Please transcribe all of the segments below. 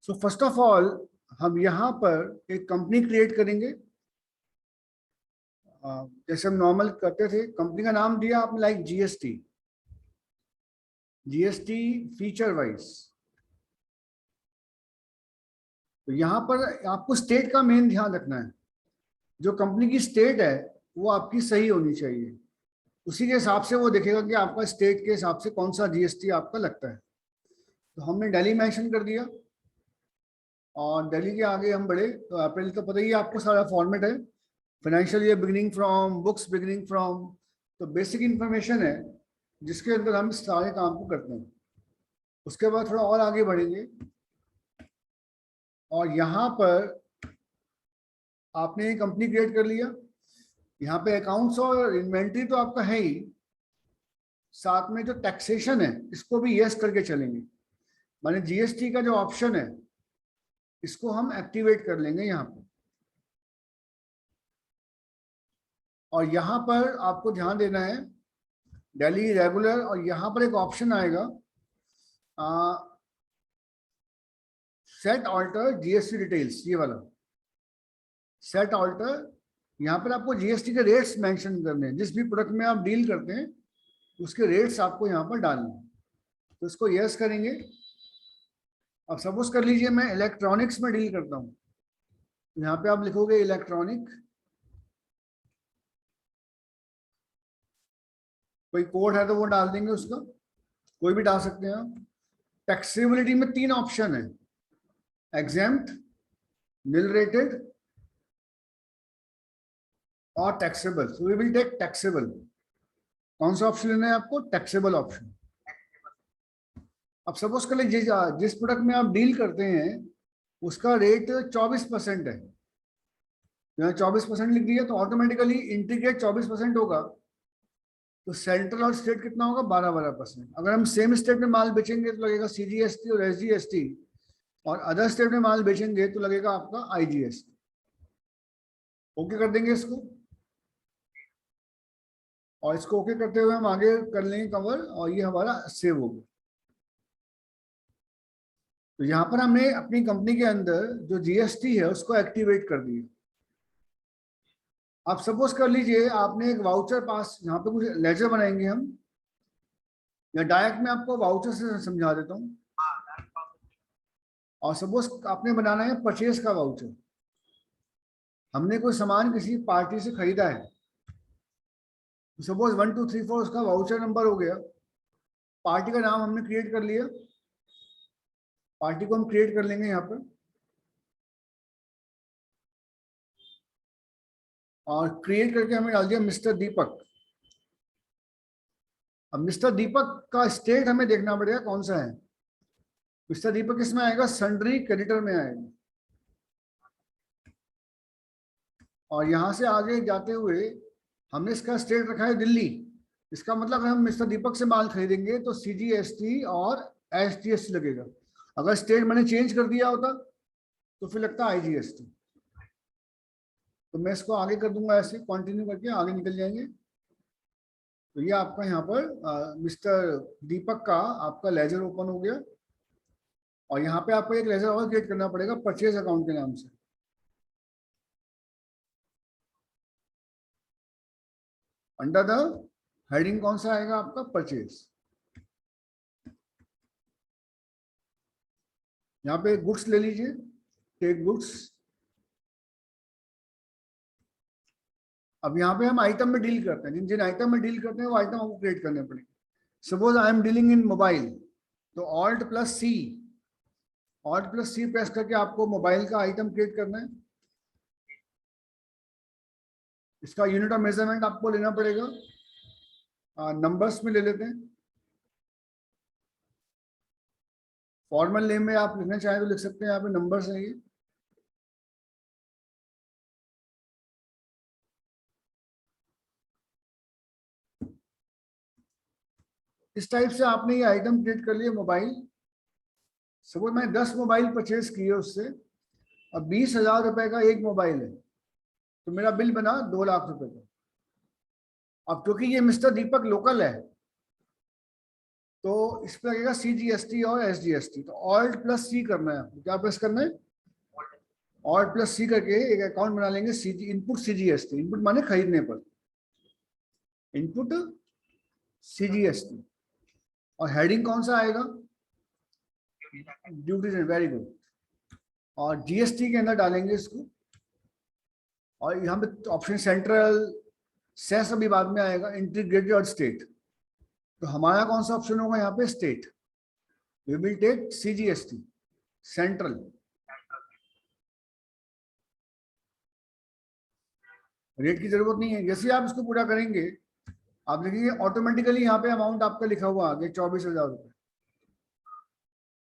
So first of all हम यहाँ पर एक कंपनी क्रिएट करेंगे। जैसे हम नॉर्मल करते थे, कंपनी का नाम दिया आपने like GST, GST feature wise. तो यहाँ पर आपको स्टेट का मेन ध्यान रखना है। जो कंपनी की स्टेट है वो आपकी सही होनी चाहिए, उसी के हिसाब से वो देखेगा कि आपका स्टेट के हिसाब से कौन सा जीएसटी आपका लगता है। तो हमने दिल्ली मेंशन कर दिया और दिल्ली के आगे हम बढ़े तो अप्रैल तो पता ही है आपको, सारा फॉर्मेट है। Financial year beginning from, books beginning from, तो बेसिक इंफॉर्मेशन है जिसके अंदर हम सारे काम को करते हैं। उसके बाद थोड़ा और आगे बढ़ेंगे और यहाँ पर आपने एक कंपनी क्रिएट कर लिया। यहाँ पे अकाउंट्स और इन्वेंट्री तो आपका है ही, साथ में जो टैक्सेशन है इसको भी यस करके चलेंगे। माने जीएसटी का जो ऑप्शन है इसको हम एक्टिवेट कर लेंगे यहाँ पर। और यहाँ पर आपको ध्यान देना है दिल्ली रेगुलर, और यहाँ पर एक ऑप्शन आएगा सेट ऑल्टर जीएसटी डिटेल्स, ये वाला सेट ऑल्टर। यहाँ पर आपको जीएसटी के रेट्स मेंशन करने हैं, जिस भी प्रोडक्ट में आप डील करते हैं उसके रेट्स आपको यहाँ पर डालने हैं। तो इसको यस करेंगे। अब सपोज कर लीजिए मैं इलेक्ट्रॉनिक्स में डील करता हूँ, तो यहाँ पे आप लिखोगे इलेक्ट्रॉनिक, कोई कोड है तो वो डाल देंगे, उसका कोई भी डाल सकते हैं आप। टैक्सेबिलिटी में 3 ऑप्शन है, एग्जेम्प्ट, निल रेटेड और taxable. So we will take taxable. कौन सा ऑप्शन लेना है आपको? Taxable option. अब सपोज कर लीजिए जिस प्रोडक्ट में आप डील करते हैं उसका रेट 24% है, यहाँ 24% लिख दिया तो ऑटोमेटिकली इंटीग्रेट 24% होगा, तो सेंट्रल और स्टेट कितना होगा? 12%। अगर हम सेम स्टेट में माल बेचेंगे तो लगेगा सीजीएसटी और एसजीएसटी, और अदर स्टेट में माल बेचेंगे तो लगेगा आपका आईजीएसटी। ओके कर देंगे इसको, और इसको ओके करते हुए हम आगे कर लेंगे कवर, और ये हमारा सेव हो गया। तो यहाँ पर हमने अपनी कंपनी के अंदर जो जीएसटी है उसको एक्टिवेट कर दिया। आप सपोज कर लीजिए आपने एक वाउचर पास, यहाँ पे कुछ लेजर बनाएंगे हम, या डायरेक्ट में आपको वाउचर से समझा देता हूँ। और सपोज आपने बनाना है परचेज का वाउचर। हमने कोई सामान किसी पार्टी से खरीदा है, सपोज 1 2 3 4 उसका वाउचर नंबर हो गया। पार्टी का नाम हमने क्रिएट कर लिया, पार्टी को हम क्रिएट कर लेंगे यहाँ पर, और क्रिएट करके हमें डाल दिया मिस्टर दीपक। अब मिस्टर दीपक का स्टेट हमें देखना पड़ेगा कौन सा है। मिस्टर दीपक किसमें आएगा? सन्ड्री क्रेडिटर में आएगा। और यहां से आगे जाते हुए हमने इसका स्टेट रखा है दिल्ली। इसका मतलब हम मिस्टर दीपक से माल खरीदेंगे तो सीजीएसटी और एसजीएसटी लगेगा। अगर स्टेट मैंने चेंज कर दिया होता तो फिर लगता आईजीएसटी। तो मैं इसको आगे कर दूंगा, ऐसे कंटिन्यू करके आगे निकल जाएंगे। तो ये आपका यहाँ पर मिस्टर दीपक का आपका लेजर ओपन हो गया, और यहाँ पे आपको एक लेजर और क्रिएट करना पड़ेगा परचेज अकाउंट के नाम से। अंडर द हेडिंग कौन सा आएगा आपका? परचेज। यहाँ पे गुड्स ले लीजिए, टेक गुड्स। अब यहाँ पे हम आइटम में डील करते हैं, जिन जिन आइटम में डील करते हैं वो आइटम आपको क्रिएट करने पड़ेंगे। Suppose I am dealing in mobile, तो ऑल्ट प्लस सी, ऑल्ट प्लस सी प्रेस करके आपको मोबाइल का आइटम क्रिएट करना है। इसका यूनिट ऑफ मेजरमेंट आपको लेना पड़ेगा, नंबर्स में ले लेते हैं। फॉर्मल नेम में आप लिखना चाहें तो लिख सकते हैं, यहाँ पे नंबर्स है ये। इस टाइप से आपने ये आइटम क्रिएट कर लिया मोबाइल। सपोज मैं 10 मोबाइल परचेज किए उससे, और 20,000 रुपए का एक मोबाइल है, तो मेरा बिल बना 2 लाख रुपए का। अब क्योंकि ये मिस्टर दीपक लोकल है तो इस पर लगेगा CGST और SGST। तो ऑल्ट प्लस सी करना है आपको। क्या प्रेस करना है? ऑल्ट प्लस सी करके एक अकाउंट बना लेंगे, सीजी इनपुट CGST। इनपुट माने खरीदने पर, इनपुट CGST। और हेडिंग कौन सा आएगा? ड्यूटीज। Very good. और GST के अंदर डालेंगे इसको। और यहाँ पे ऑप्शन सेंट्रल, सेस अभी बाद में आएगा, इंटीग्रेटेड और स्टेट। तो हमारा कौन सा ऑप्शन होगा यहाँ पे? State. We will take CGST, central. Rate की जरूरत नहीं है। जैसे आप इसको पूरा करेंगे आप देखेंगे ऑटोमेटिकली यहाँ पे अमाउंट आपका लिखा हुआ आगे 24,000 रुपये।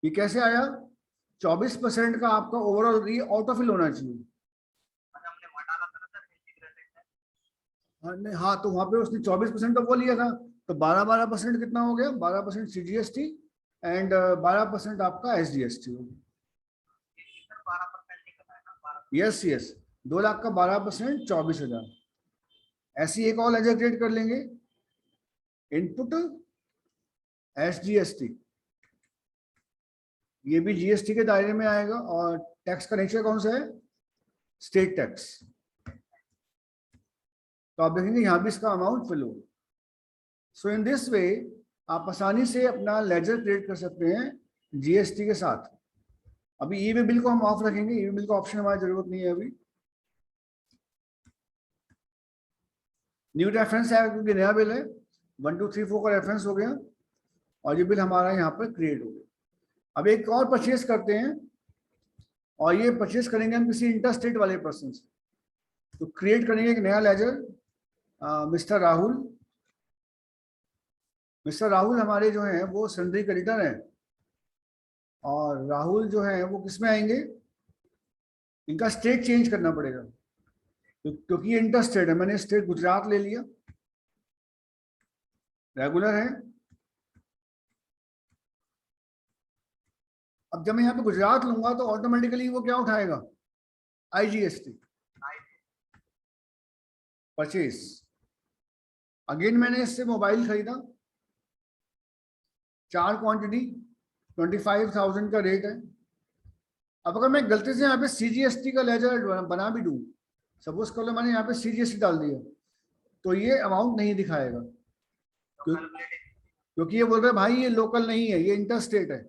ये कैसे आया? 24% का आपका ओवरऑल ये ऑटोफिल होना चाहिए। हाँ, तो वहां पे उसने 24% तो वो लिया था, तो 12% कितना हो गया? 12% CGST एंड 12% आपका SGST हो गया। यस यस, 2 लाख का 12% 24,000। ऐसी एक और लेजर क्रिएट कर लेंगे, इनपुट SGST। ये भी GST के दायरे में आएगा। और टैक्स का नेचर कौन सा है? State tax. तो आप देखेंगे यहां भी इसका अमाउंट फिल होगा। सो इन दिस वे आप आसानी से अपना लेजर क्रिएट कर सकते हैं GST के साथ। अभी ई वे बिल को हम ऑफ रखेंगे, ई वे बिल का ऑप्शन हमारी जरूरत नहीं है अभी। न्यू रेफरेंस है क्योंकि नया बिल है, 1 2 3 4 का रेफरेंस हो गया और ये बिल हमारा यहाँ पर क्रिएट हो गया। अब एक और परचेज करते हैं, और ये परचेज करेंगे हम किसी इंटरस्टेट वाले पर्सन से। तो क्रिएट करेंगे एक नया ledger, mister Rahul. Mister Rahul हमारे जो हैं वो सन्ड्री क्रेडिटर हैं। और राहुल जो है वो किस में आएंगे? इनका स्टेट चेंज करना पड़ेगा क्योंकि ये इंटर स्टेट है। मैंने स्टेट गुजरात ले लिया, रेगुलर है। अब जब मैं यहाँ पे गुजरात लूंगा तो ऑटोमेटिकली वो क्या उठाएगा? IGST purchase. अगेन मैंने इससे मोबाइल खरीदा, 4 क्वांटिटी, 25,000 का रेट है। अब अगर मैं गलती से यहाँ पे CGST का लेजर बना भी दूं, सपोज कर लो मैंने यहाँ पे CGST डाल दिया, तो ये अमाउंट नहीं दिखाएगा क्योंकि ये बोल रहे भाई ये लोकल नहीं है, ये इंटर स्टेट है।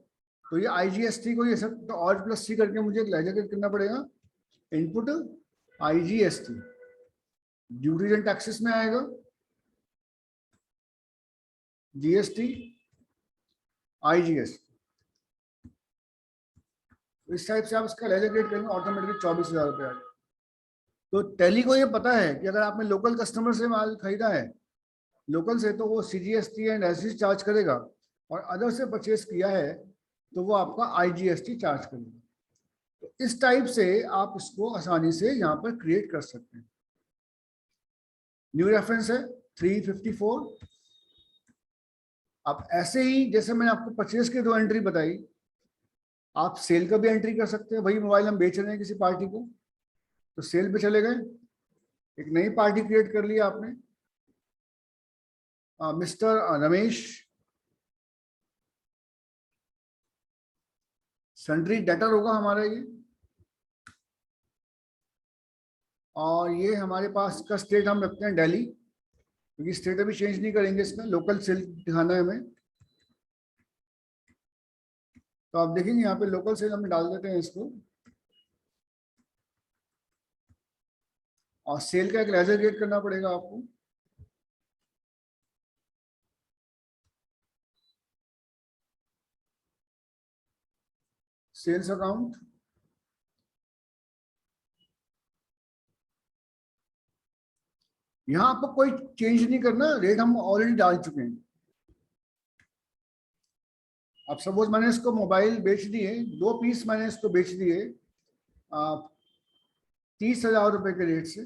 तो ये IGST को ये सब तो ऑल्ट प्लस सी करके मुझे एक लेजर करना पड़ेगा, input IGST, duties and taxes में आएगा, GST IGST। इस टाइप से आप इसका लेजर क्रिएट करेंगे, ऑटोमेटिकली 24,000 रुपये आ जाए। तो टैली को ये पता है कि अगर आपने लोकल कस्टमर से माल खरीदा है लोकल से, तो वो CGST एंड SGST चार्ज करेगा, और अदर से परचेस किया है तो वो आपका IGST चार्ज करेगा। तो इस टाइप से आप इसको आसानी से यहाँ पर क्रिएट कर सकते हैं। न्यू रेफरेंस है 354। अब ऐसे ही जैसे मैंने आपको परचेस की 2 एंट्री बताई, आप सेल का भी एंट्री कर सकते हैं। वही मोबाइल हम बेच रहे हैं किसी पार्टी को, तो सेल पे चले गए, एक नई पार्टी क्रिएट कर लिया आपने, मिस्टर रमेश, सन्ड्री डेटर होगा हमारा ये। और ये हमारे पास का स्टेट हम रखते हैं दिल्ली, क्योंकि स्टेट अभी चेंज नहीं करेंगे, इसमें लोकल सेल दिखाना है हमें। तो आप देखेंगे यहाँ पे लोकल सेल हम डाल देते हैं इसको, और सेल का एक लेजर क्रिएट करना पड़ेगा आपको। सेल्स अकाउंट, यहाँ आपको कोई चेंज नहीं करना, रेट हम ऑलरेडी डाल चुके हैं। अब सपोज मैंने इसको मोबाइल बेच दिए, 2 पीस मैंने इसको बेच दिए 30,000 रुपए के रेट से।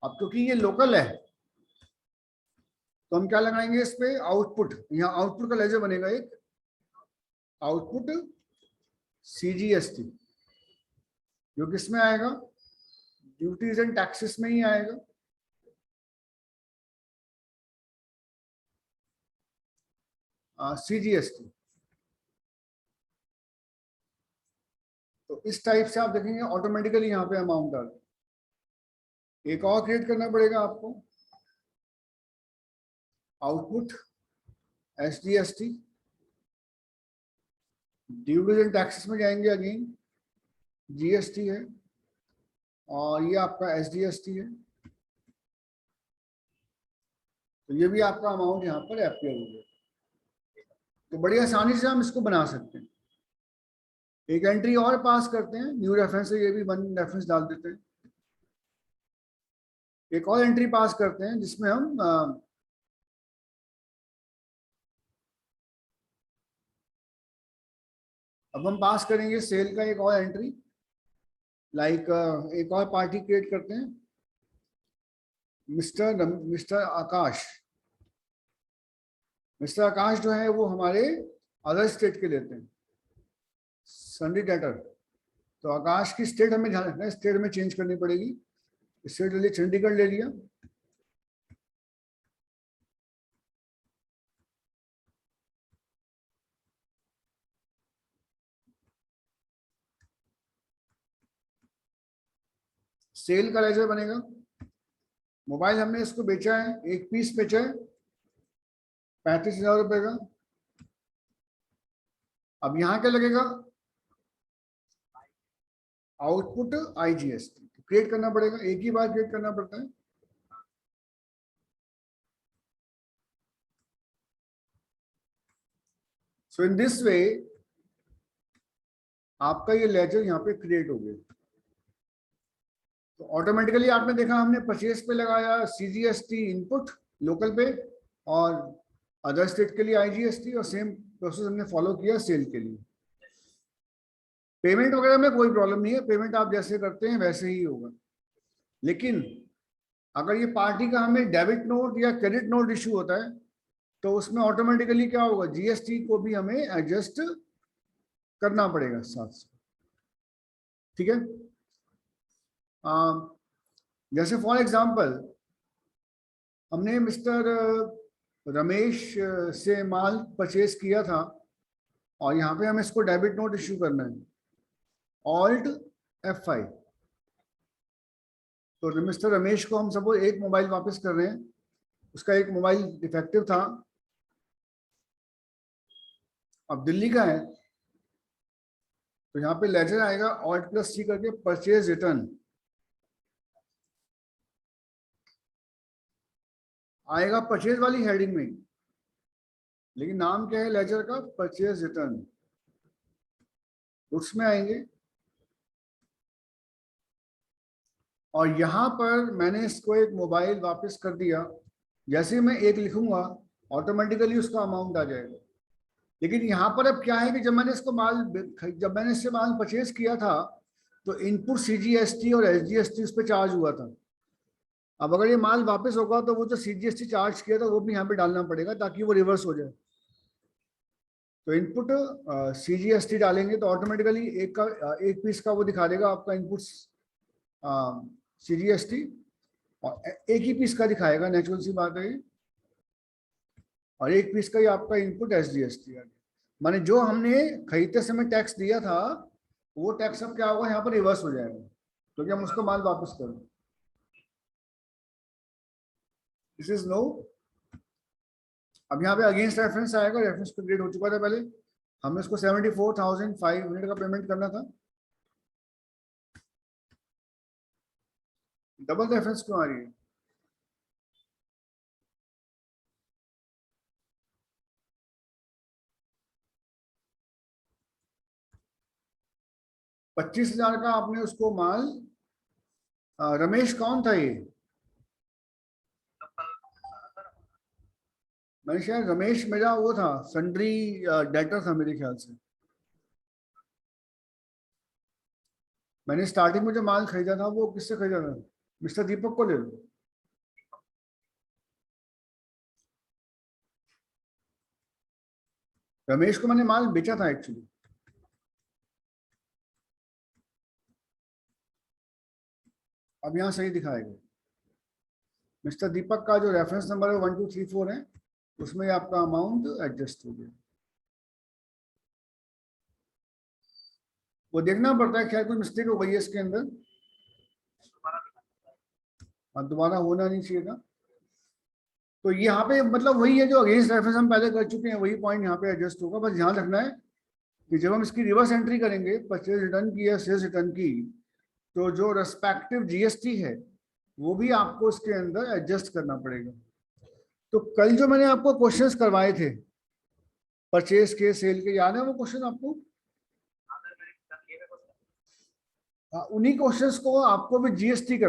अब क्योंकि ये लोकल है तो हम क्या लगाएंगे इस पे? आउटपुट। यहाँ आउटपुट का लेजर बनेगा एक, आउटपुट CGST, जो किसमें आएगा? ड्यूटीज एंड टैक्सेस में ही आएगा। CGST। तो इस टाइप से आप देखेंगे ऑटोमेटिकली यहाँ पे अमाउंट आ गया। एक और क्रिएट करना पड़ेगा आपको, output SGST। Duties and taxes में जाएंगे, अगेन GST है और ये आपका SGST है। तो ये भी आपका अमाउंट यहाँ पर अपीयर हो गया। तो बड़ी आसानी से हम इसको बना सकते हैं। एक एंट्री और पास करते हैं, न्यू रेफरेंस से ये भी 1 रेफरेंस डाल देते हैं। एक और एंट्री पास करते हैं जिसमें हम अब हम पास करेंगे सेल का एक और एंट्री, लाइक एक और पार्टी क्रिएट करते हैं, मिस्टर आकाश। मिस्टर आकाश जो है वो हमारे अदर स्टेट के लेते हैं, सन्डी डेटर। तो आकाश की स्टेट हमें ध्यान रखना है, स्टेट में चेंज करनी पड़ेगी। स्टेट ले लिया, चंडीगढ़ ले लिया। सेल का लेजर बनेगा। मोबाइल हमने इसको बेचा है, एक पीस बेचा है 35,000 रुपए का। अब यहाँ क्या लगेगा, आउटपुट IGST क्रिएट करना पड़ेगा, एक ही बार क्रिएट करना पड़ता है। सो इन दिस वे आपका ये लेजर यहाँ पे क्रिएट हो गया। तो ऑटोमेटिकली आपने देखा हमने परचेज पे लगाया CGST इनपुट लोकल पे, और अदर स्टेट के लिए IGST, और सेम प्रोसेस हमने फॉलो किया सेल के लिए। पेमेंट वगैरह में कोई प्रॉब्लम नहीं है, पेमेंट आप जैसे करते हैं वैसे ही होगा। लेकिन अगर ये पार्टी का हमें डेबिट नोट या क्रेडिट नोट इशू होता है तो उसमें ऑटोमेटिकली क्या होगा, GST को भी हमें एडजस्ट करना पड़ेगा साथ से। ठीक है, जैसे फॉर एग्जांपल हमने मिस्टर रमेश से माल परचेज किया था और यहाँ पे हमें इसको डेबिट नोट इश्यू करना है, ऑल्ट F5। तो मिस्टर रमेश को हम सपोज एक मोबाइल वापस कर रहे हैं, उसका एक मोबाइल डिफेक्टिव था, अब दिल्ली का है। तो यहाँ पे लेजर आएगा Alt+C करके, परचेज रिटर्न आएगा परचेज वाली हेडिंग में, लेकिन नाम क्या है लेजर का, परचेज रिटर्न। गुड्स में आएंगे और यहाँ पर मैंने इसको एक मोबाइल वापस कर दिया। जैसे ही मैं एक लिखूंगा ऑटोमेटिकली उसका अमाउंट आ जाएगा। लेकिन यहाँ पर अब क्या है कि जब मैंने इससे माल परचेज किया था तो इनपुट CGST और SGST उस पर चार्ज हुआ था। अब अगर ये माल वापस होगा तो वो जो CGST चार्ज किया था वो भी यहाँ पे डालना पड़ेगा ताकि वो रिवर्स हो जाए। तो इनपुट CGST डालेंगे तो ऑटोमेटिकली एक पीस का वो दिखा देगा आपका इनपुट CGST, और एक ही पीस का दिखाएगा, नेचुरल सी बात है। और एक पीस का ही आपका इनपुट SGST है। माने जो हमने खरीदते समय टैक्स दिया था वो टैक्स अब क्या होगा, यहाँ पर रिवर्स हो जाएगा क्योंकि हम उसको माल वापस करें। This is no. अब यहाँ पे अगेंस्ट रेफरेंस आएगा, रेफरेंस पे क्रिएट हो चुका था पहले, हमें उसको 74,500 का पेमेंट करना था। डबल रेफरेंस क्यों आ रही है? $25,000 का आपने उसको माल, रमेश कौन था ये? मैंने शायद रमेश मेरा वो था, सन्ड्री डेटर था मेरे ख्याल से। मैंने स्टार्टिंग में जो माल खरीदा था वो किससे खरीदा था? मिस्टर दीपक को ले लो। रमेश को मैंने माल बेचा था एक्चुअली। अब यहाँ सही दिखाएगा। मिस्टर दीपक का जो रेफरेंस नंबर है 1234 है, उसमें आपका अमाउंट एडजस्ट हो गया। वो देखना पड़ता है, क्या कोई मिस्टेक हो गई है इसके अंदर, दोबारा होना नहीं चाहिए था। तो यहाँ पे मतलब वही है जो अगेंस्ट रेफरेंस हम पहले कर चुके हैं, वही पॉइंट यहाँ पे एडजस्ट होगा। बस ध्यान रखना है कि जब हम इसकी रिवर्स एंट्री करेंगे परचेज रिटर्न की या सेल्स रिटर्न की, तो जो रेस्पेक्टिव जीएसटी है वो भी आपको इसके अंदर एडजस्ट करना पड़ेगा। तो कल जो मैंने आपको क्वेश्चंस करवाए थे परचेज के, सेल के, याद है वो क्वेश्चन आपको? उन्हीं क्वेश्चंस को आपको भी जीएसटी कर